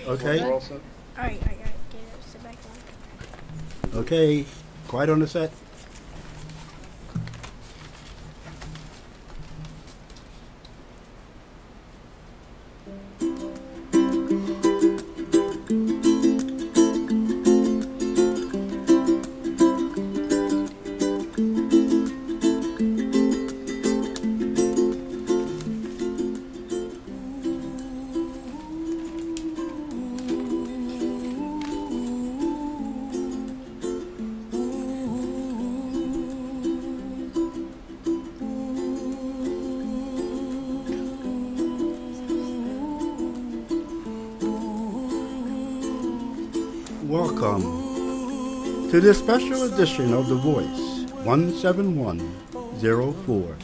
Okay. We're all set. All right. Get it. Sit back down. Okay. Quiet on the set. Welcome to this special edition of The Voice 17104.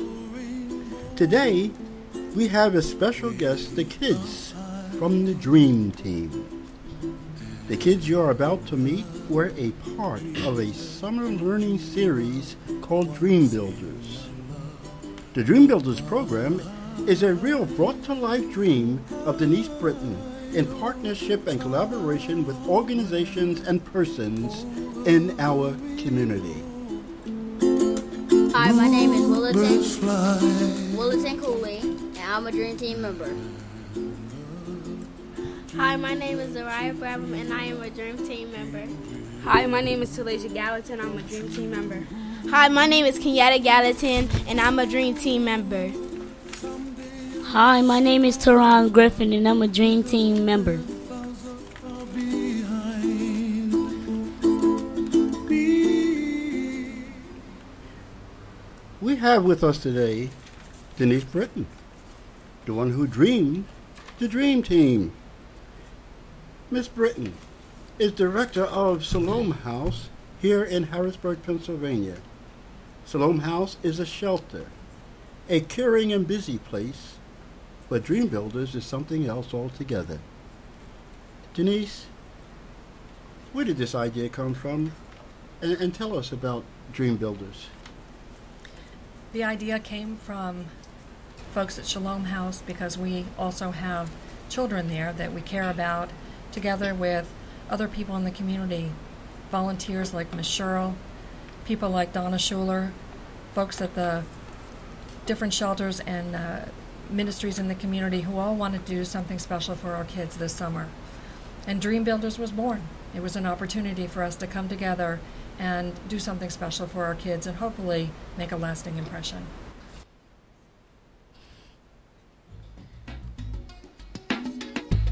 Today, we have as special guest the kids from the Dream Team. The kids you're about to meet were a part of a summer learning series called Dream Builders. The Dream Builders program is a real brought-to-life dream of Denise Britton in partnership and collaboration with organizations and persons in our community. Hi, my name is Willerton Cooley, and I'm a Dream Team member. Hi, my name is Zariah Brabham, and I am a Dream Team member. Hi, my name is Talasia Gallatin. I'm a Dream Team member. Hi, my name is Kenyatta Gallatin, and I'm a Dream Team member. Hi, my name is Teron Griffin, and I'm a Dream Team member. We have with us today Denise Britton, the one who dreamed the Dream Team. Miss Britton is director of Salome House here in Harrisburg, Pennsylvania. Salome House is a shelter, a caring and busy place, but Dream Builders is something else altogether. Denise, where did this idea come from? And tell us about Dream Builders. The idea came from folks at Shalom House because we also have children there that we care about, together with other people in the community, volunteers like Ms. Sherrill, people like Donna Schuler, folks at the different shelters and ministries in the community who all wanted to do something special for our kids this summer. And Dream Builders was born. It was an opportunity for us to come together and do something special for our kids and hopefully make a lasting impression.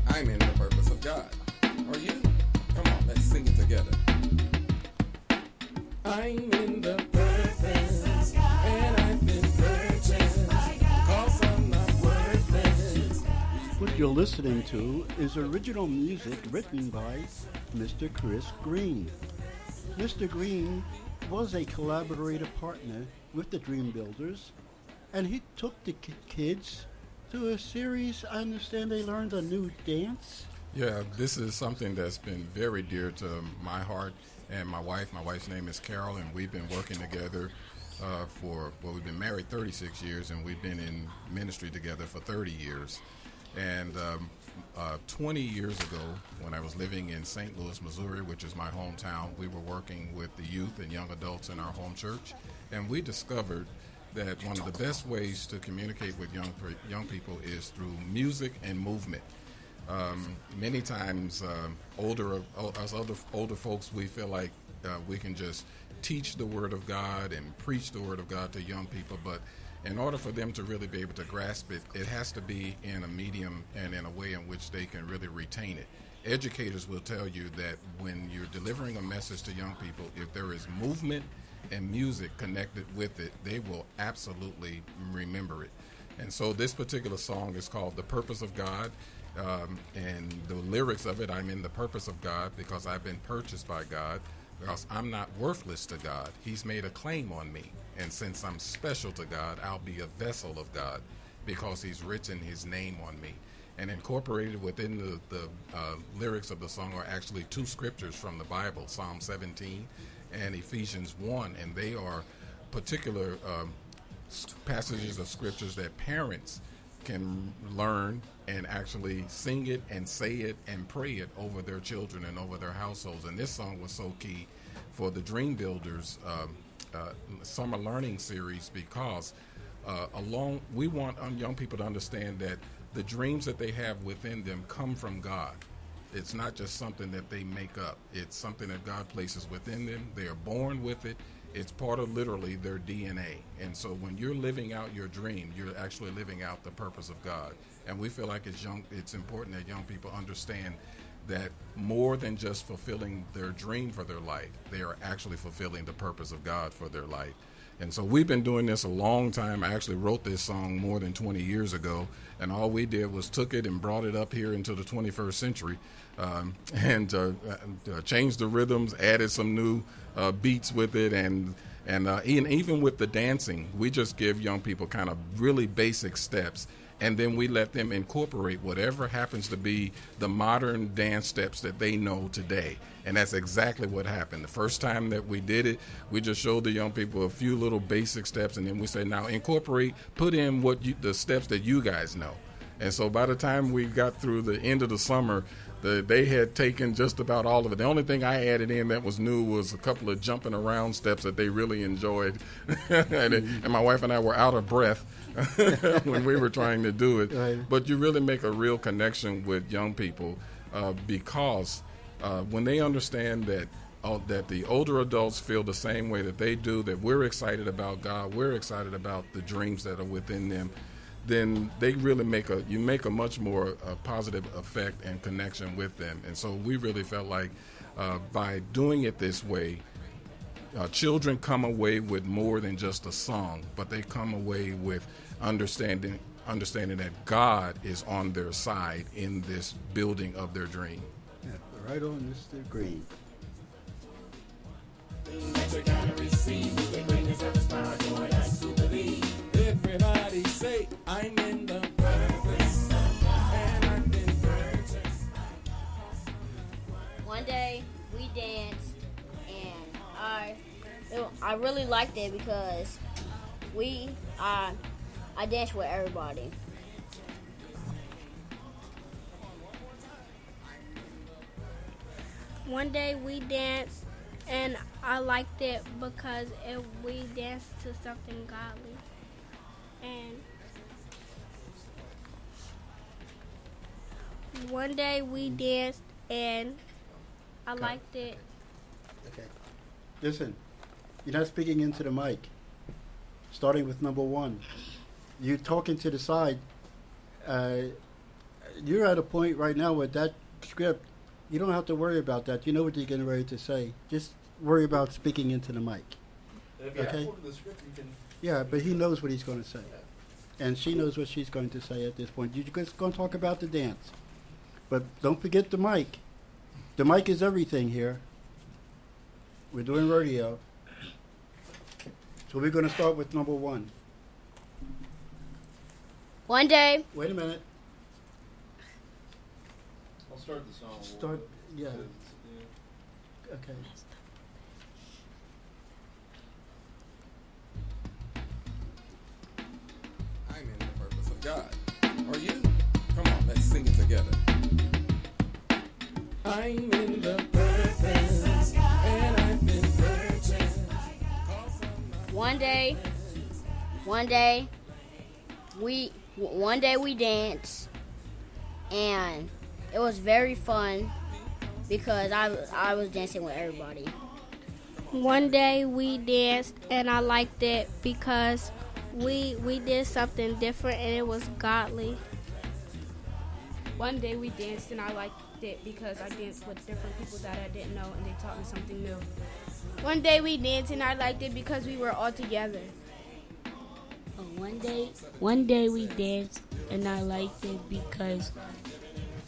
I'm in the purpose of God. Are you? Come on, let's sing it together. I'm in the purpose, and I've been purchased, 'cause I'm not worthless. What you're listening to is original music written by Mr. Chris Green. Mr. Green was a collaborator partner with the Dream Builders, and he took the kids to a series. I understand they learned a new dance. Yeah, this is something that's been very dear to my heart and my wife. My wife's name is Carol, and we've been working together we've been married 36 years, and we've been in ministry together for 30 years. And 20 years ago, when I was living in St. Louis, Missouri, which is my hometown, we were working with the youth and young adults in our home church, and we discovered that one of the best ways to communicate with young people is through music and movement. Many times, older folks, we feel like we can just teach the Word of God and preach the Word of God to young people, but in order for them to really be able to grasp it, it has to be in a medium and in a way in which they can really retain it. Educators will tell you that when you're delivering a message to young people, if there is movement and music connected with it, they will absolutely remember it. And so this particular song is called The Purpose of God, and the lyrics of it, I'm in the purpose of God because I've been purchased by God, because I'm not worthless to God. He's made a claim on me. And since I'm special to God, I'll be a vessel of God because he's written his name on me. And incorporated within the lyrics of the song are actually two scriptures from the Bible, Psalm 17 and Ephesians 1. And they are particular passages of scriptures that parents can learn and actually sing it and say it and pray it over their children and over their households. And this song was so key for the Dream Builders summer learning series because we want young people to understand that the dreams that they have within them come from God. It's not just something that they make up. It's something that God places within them. They are born with it. It's part of literally their DNA. And so when you're living out your dream, you're actually living out the purpose of God. And we feel like it's important that young people understand that more than just fulfilling their dream for their life, they are actually fulfilling the purpose of God for their life. And so we've been doing this a long time. I actually wrote this song more than 20 years ago, and all we did was took it and brought it up here into the 21st century and changed the rhythms, added some new beats with it, and even with the dancing, we just give young people kind of really basic steps, and then we let them incorporate whatever happens to be the modern dance steps that they know today. And that's exactly what happened. The first time that we did it, we just showed the young people a few little basic steps, and then we said, now incorporate, put in the steps that you guys know. And so by the time we got through the end of the summer, they had taken just about all of it. The only thing I added in that was new was a couple of jumping around steps that they really enjoyed. and my wife and I were out of breath when we were trying to do it. Right. But you really make a real connection with young people because when they understand that the older adults feel the same way that they do, that we're excited about God, we're excited about the dreams that are within them, then they really make a much more positive effect and connection with them. And so we really felt like by doing it this way, children come away with more than just a song, but they come away with understanding that God is on their side in this building of their dream. Yeah, right on, Mr. Green. Everybody say, I'm in the purpose, and I've been purchased. One day we danced, and I really liked it because I danced with everybody. One day we danced, and I liked it because we danced to something godly. And one day we danced, and I liked it. Okay. Listen, you're not speaking into the mic. Starting with number one. You talking to the side. You're at a point right now with that script. You don't have to worry about that. You know what you're getting ready to say. Just worry about speaking into the mic. If you Okay. have the script, you can. Yeah, but he knows what he's going to say. And she knows what she's going to say at this point. You're just going to talk about the dance. But don't forget the mic. The mic is everything here. We're doing radio. So we're going to start with number one. One day, Wait a minute. I'll start the song. Start, yeah, okay. I'm in the purpose of God. Are you? Come on, let's sing it together. I'm in the purpose, and I've been purchased. one day we danced, and it was very fun because I was dancing with everybody. One day we danced, and I liked it because we did something different, and it was godly. One day we danced and I liked it because I danced with different people that I didn't know and they taught me something new. One day we danced, and I liked it because we were all together. One day we danced and I liked it because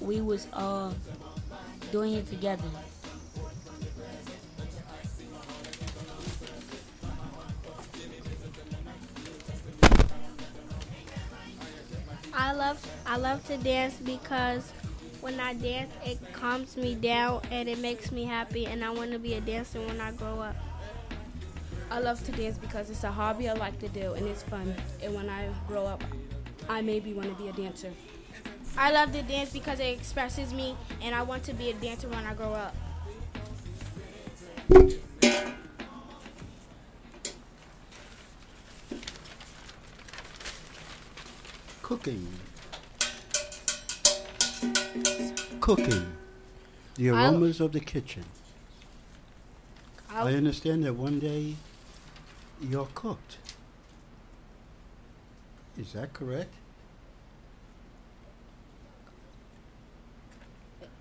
we was all doing it together. I love to dance because when I dance, it calms me down and it makes me happy, and I want to be a dancer when I grow up. I love to dance because it's a hobby I like to do and it's fun. And when I grow up, I maybe want to be a dancer. I love to dance because it expresses me, and I want to be a dancer when I grow up. Cooking. Cooking. The I'll- aromas of the kitchen. I understand that one day you're cooked. Is that correct?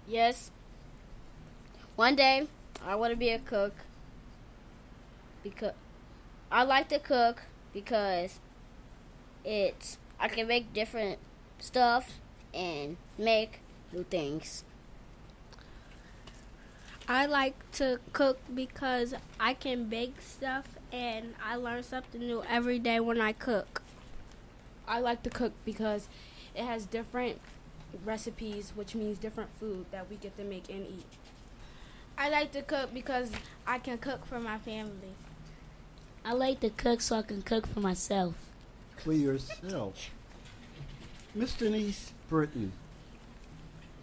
Yes. One day, I want to be a cook. Because I like to cook because I can make different stuff and make new things. I like to cook because I can bake stuff and I learn something new every day when I cook. I like to cook because it has different recipes, which means different food that we get to make and eat. I like to cook because I can cook for my family. I like to cook so I can cook for myself. For yourself. Miss Denise Britton,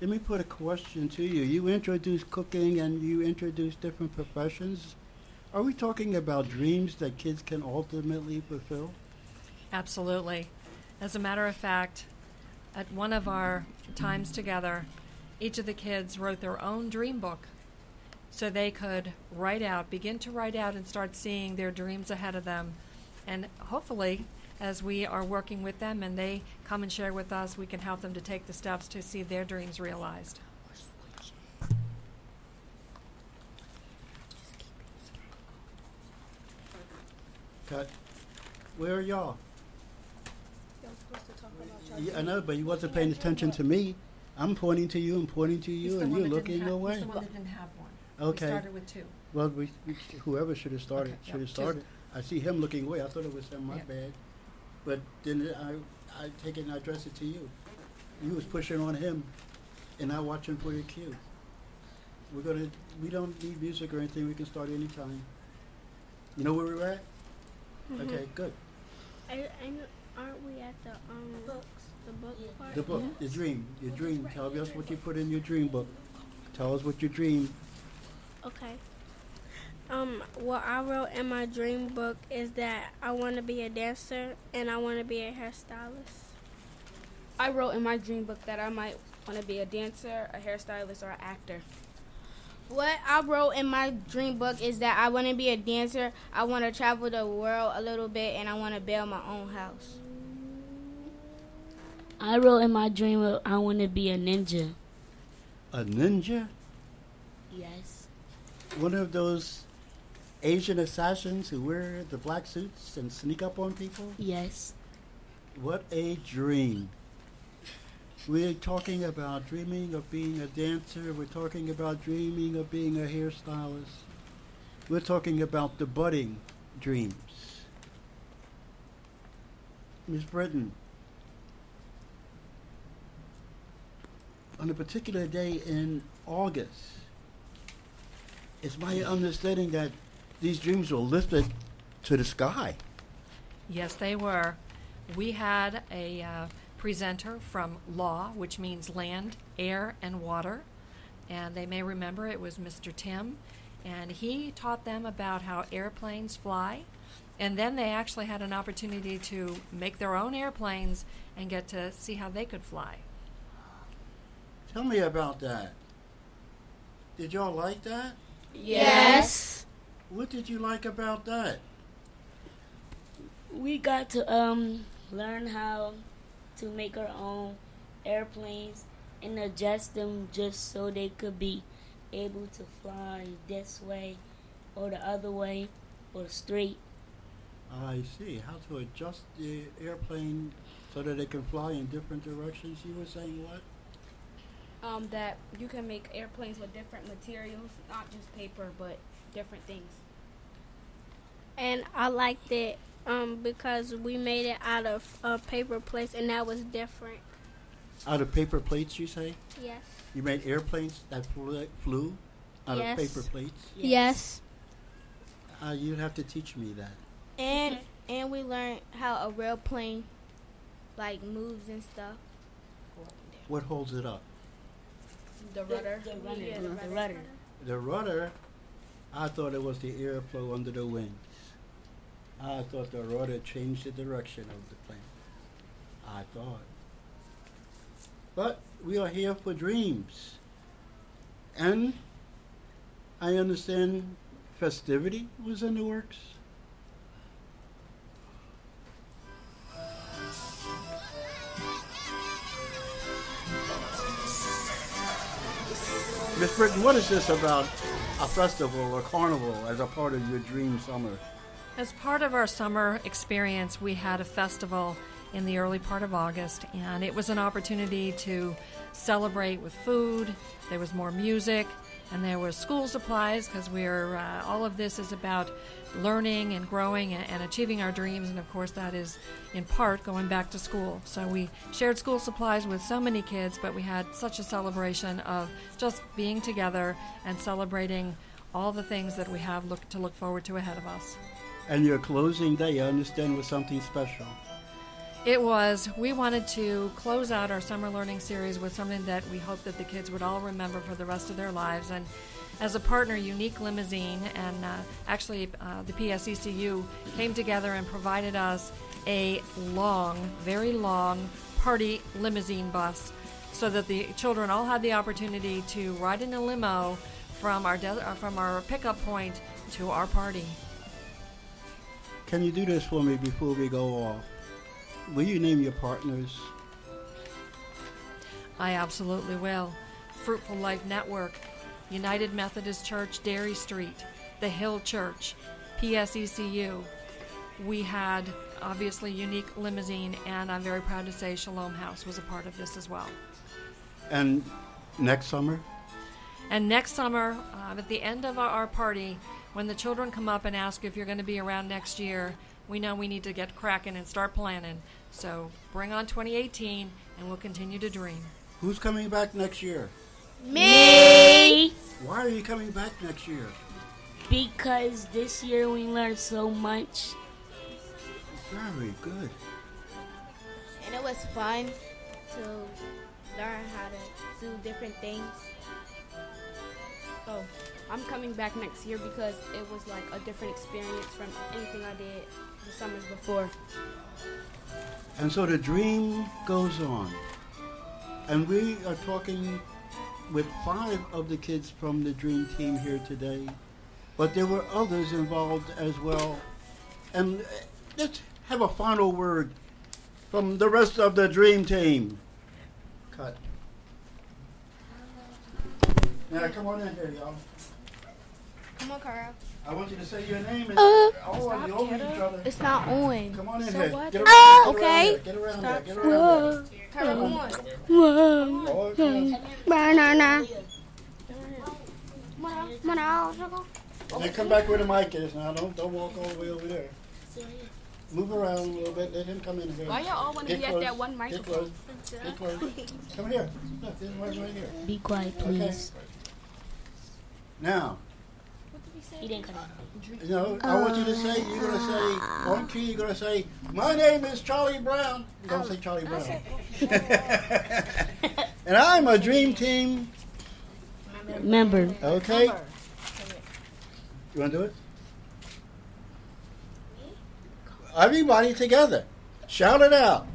let me put a question to you. You introduced cooking and you introduced different professions. Are we talking about dreams that kids can ultimately fulfill? Absolutely. As a matter of fact, at one of our times together, each of the kids wrote their own dream book so they could begin to write out and start seeing their dreams ahead of them. And hopefully, as we are working with them and they come and share with us, we can help them to take the steps to see their dreams realized. Cut. Where are y'all? Yeah, I know, but you wasn't paying attention to me. I'm pointing to you and pointing to you, and you're looking away. He's the one that didn't have one. Okay. We started with two. Well, whoever should have started Okay, should have yep, started. I see him looking away. I thought it was him. My Yeah. bad. But then I take it and I address it to you. You was pushing on him, and I watch him for your cue. We don't need music or anything. We can start anytime. You know where we're at? Okay, good. Aren't we at the books? The book part? The book, the dream, your dream. Tell us what you put in your dream book. Tell us what you dream. Okay. What I wrote in my dream book is that I want to be a dancer and I want to be a hairstylist. I wrote in my dream book that I might want to be a dancer, a hairstylist, or an actor. What I wrote in my dream book is that I want to be a dancer, I want to travel the world a little bit, and I want to build my own house. I wrote in my dream I want to be a ninja. A ninja? Yes. One of those Asian assassins who wear the black suits and sneak up on people? Yes. What a dream. We're talking about dreaming of being a dancer. We're talking about dreaming of being a hairstylist. We're talking about the budding dreams. Ms. Britton, on a particular day in August, it's my understanding that these dreams were lifted to the sky. Yes, they were. We had a presenter from law, which means land, air, and water. And they may remember it was Mr. Tim. And he taught them about how airplanes fly. And then they actually had an opportunity to make their own airplanes and get to see how they could fly. Tell me about that. Did y'all like that? Yes. What did you like about that? We got to learn how to make our own airplanes and adjust them just so they could be able to fly this way or the other way or straight. I see. How to adjust the airplane so that it can fly in different directions. You were saying what? That you can make airplanes with different materials, not just paper, but different things. And I liked it because we made it out of paper plates, and that was different. Out of paper plates, you say? Yes. You made airplanes that flew out Yes. of paper plates? Yes. You'd have to teach me that. And we learned how a real plane like moves and stuff. What holds it up? The rudder. The rudder. The rudder, I thought it was the airflow under the wings. I thought the rudder changed the direction of the plane. I thought. But we are here for dreams. And I understand festivity was in the works. Miss Britton, what is this about a festival or carnival as a part of your dream summer? As part of our summer experience, we had a festival in the early part of August, and it was an opportunity to celebrate with food. There was more music, and there was school supplies, because we're all of this is about learning and growing and achieving our dreams, and of course that is in part going back to school. So we shared school supplies with so many kids, but we had such a celebration of just being together and celebrating all the things that we have to look forward to ahead of us. And your closing day, I understand, was something special. It was. We wanted to close out our summer learning series with something that we hope that the kids would all remember for the rest of their lives. And as a partner, Unique Limousine and the PSECU came together and provided us a long, very long party limousine bus so that the children all had the opportunity to ride in a limo from our pickup point to our party. Can you do this for me before we go off? Will you name your partners? I absolutely will. Fruitful Life Network, United Methodist Church, Dairy Street, The Hill Church, PSECU. We had, obviously, Unique Limousine, and I'm very proud to say Shalom House was a part of this as well. And next summer? And next summer, at the end of our party, when the children come up and ask if you're going to be around next year, we know we need to get cracking and start planning. So bring on 2018, and we'll continue to dream. Who's coming back next year? Me! Why are you coming back next year? Because this year we learned so much. Very good. And it was fun to learn how to do different things. Oh, I'm coming back next year because it was like a different experience from anything I did the summers before. And so the dream goes on. And we are talking with 5 of the kids from the dream team here today. But there were others involved as well. And let's have a final word from the rest of the dream team. Cut. Now come on in here, y'all. Come on, Carl. I want you to say your name and you over each other. It's not on. Come on in So here. what? Get around, Okay. Get around there. Get around there. Carl, come on. Oh, okay. Banana. Now come back where the mic is now. Don't walk all the way over there. Move around a little bit. Let him come in here. Why y'all all want to Get be close. at that one Get microphone? close. Get close. Come here. Look, there's one right here. Be quiet, please. Now, He didn't cut out. you know, I want you to say, you're going to say, on key, you're going to say, my name is Charlie Brown. Don't say Charlie Brown. And I'm a dream team. Member. Okay. You want to do it? Everybody together. Shout it out.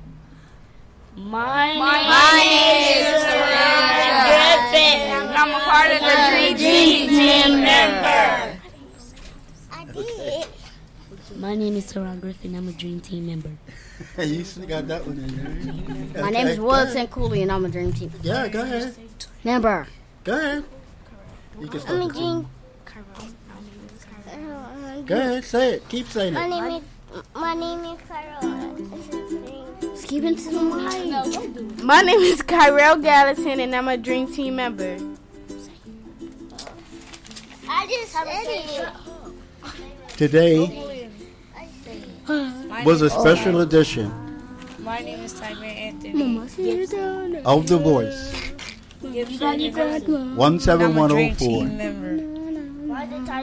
My name is Griffin. And I'm a part of the Dream Team member. I did. My name is Teron Griffin. I'm a Dream Team member. You still got that one in there. My name is Wilson Cooley, and I'm a Dream Team Yeah, go ahead. member. Go ahead. You can start the team. Carl. Go ahead, say it. Keep saying it. My name is Carol. Keep it to the mic. My name is Kyrell Gallatin, and I'm a Dream Team member. I just said it. Today was a special edition My name is Tiger Anthony. of The Voice. 17104. Member.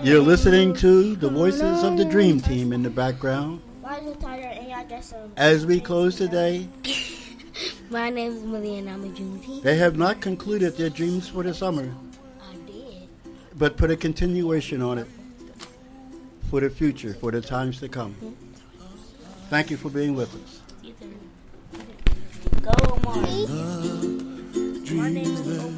You're listening to the voices of the Dream Team in the background. name is Tyler, and I guess As we close today, My name is Millie and I'm a junior teacher. they have not concluded their dreams for the summer, I did. but put a continuation on it for the future, for the times to come. Thank you for being with us. Go, Omar. My name is Omar.